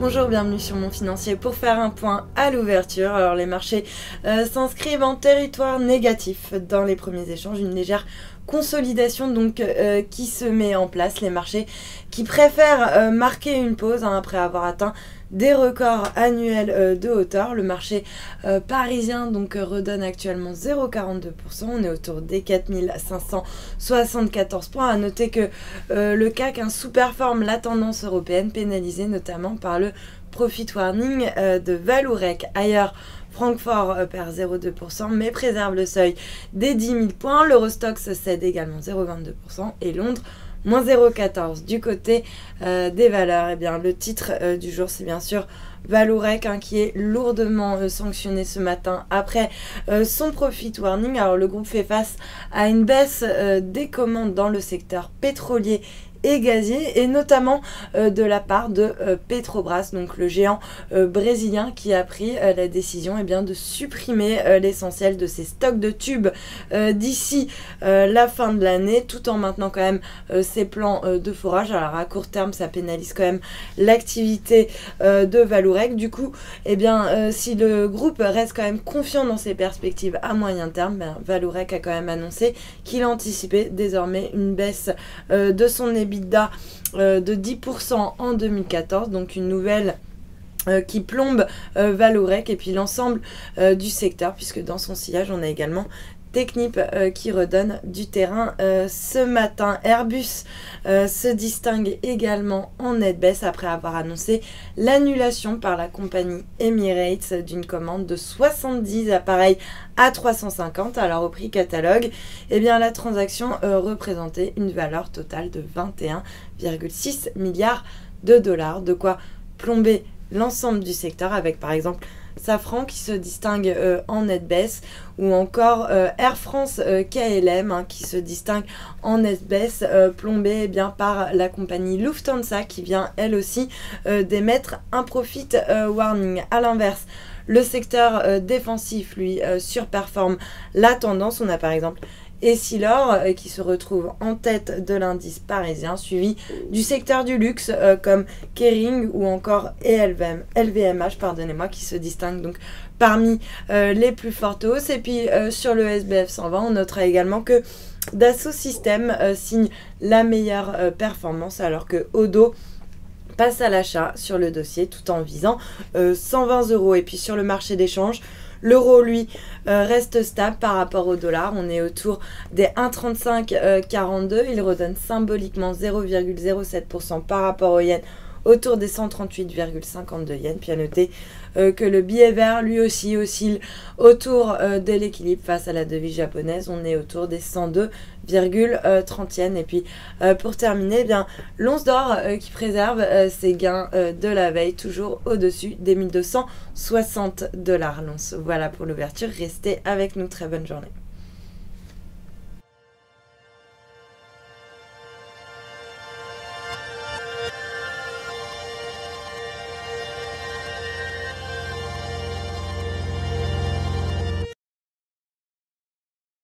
Bonjour, bienvenue sur Mon Financier pour faire un point à l'ouverture. Alors les marchés s'inscrivent en territoire négatif dans les premiers échanges, une légère consolidation donc qui se met en place. Les marchés qui préfèrent marquer une pause après avoir atteint des records annuels de hauteur. Le marché parisien donc redonne actuellement 0,42%. On est autour des 4574 points. À noter que le CAC sous-performe la tendance européenne, pénalisée notamment par le profit warning de Vallourec. Ailleurs, Francfort perd 0,2% mais préserve le seuil des 10 000 points. L'Eurostoxx cède également 0,22% et Londres moins 0,14. Du côté des valeurs, eh bien, le titre du jour, c'est bien sûr Vallourec qui est lourdement sanctionné ce matin après son profit warning. Alors le groupe fait face à une baisse des commandes dans le secteur pétrolier et gazier, et notamment de la part de Petrobras, donc le géant brésilien qui a pris la décision de supprimer l'essentiel de ses stocks de tubes d'ici la fin de l'année, tout en maintenant quand même ses plans de forage. Alors à court terme, ça pénalise quand même l'activité de Vallourec. Du coup, si le groupe reste quand même confiant dans ses perspectives à moyen terme, Vallourec a quand même annoncé qu'il a anticipé désormais une baisse de son EBITDA de 10% en 2014, donc une nouvelle qui plombe Vallourec et puis l'ensemble du secteur, puisque dans son sillage on a également Technip qui redonne du terrain ce matin. Airbus se distingue également en nette baisse après avoir annoncé l'annulation par la compagnie Emirates d'une commande de 70 appareils A350. Alors au prix catalogue, la transaction représentait une valeur totale de 21,6 milliards de dollars, de quoi plomber l'ensemble du secteur, avec par exemple Safran qui se distingue en nette baisse, ou encore Air France KLM qui se distingue en nette baisse, plombée par la compagnie Lufthansa qui vient elle aussi d'émettre un profit warning. À l'inverse, le secteur défensif lui surperforme la tendance. On a par exemple Essilor qui se retrouve en tête de l'indice parisien, suivi du secteur du luxe comme Kering ou encore LVMH qui se distingue donc parmi les plus fortes hausses. Et puis sur le SBF 120, on notera également que Dassault Systèmes signe la meilleure performance, alors que Odo passe à l'achat sur le dossier tout en visant 120 €. Et puis sur le marché d'échange, l'euro, lui, reste stable par rapport au dollar. On est autour des 1,3542. Il redonne symboliquement 0,07% par rapport au yen, autour des 138,52 yens. Puis à noter que le billet vert, lui aussi, oscille autour de l'équilibre face à la devise japonaise. On est autour des 102,30 yens. Et puis pour terminer, l'once d'or qui préserve ses gains de la veille, toujours au-dessus des 1260 $ l'once. Voilà pour l'ouverture. Restez avec nous. Très bonne journée.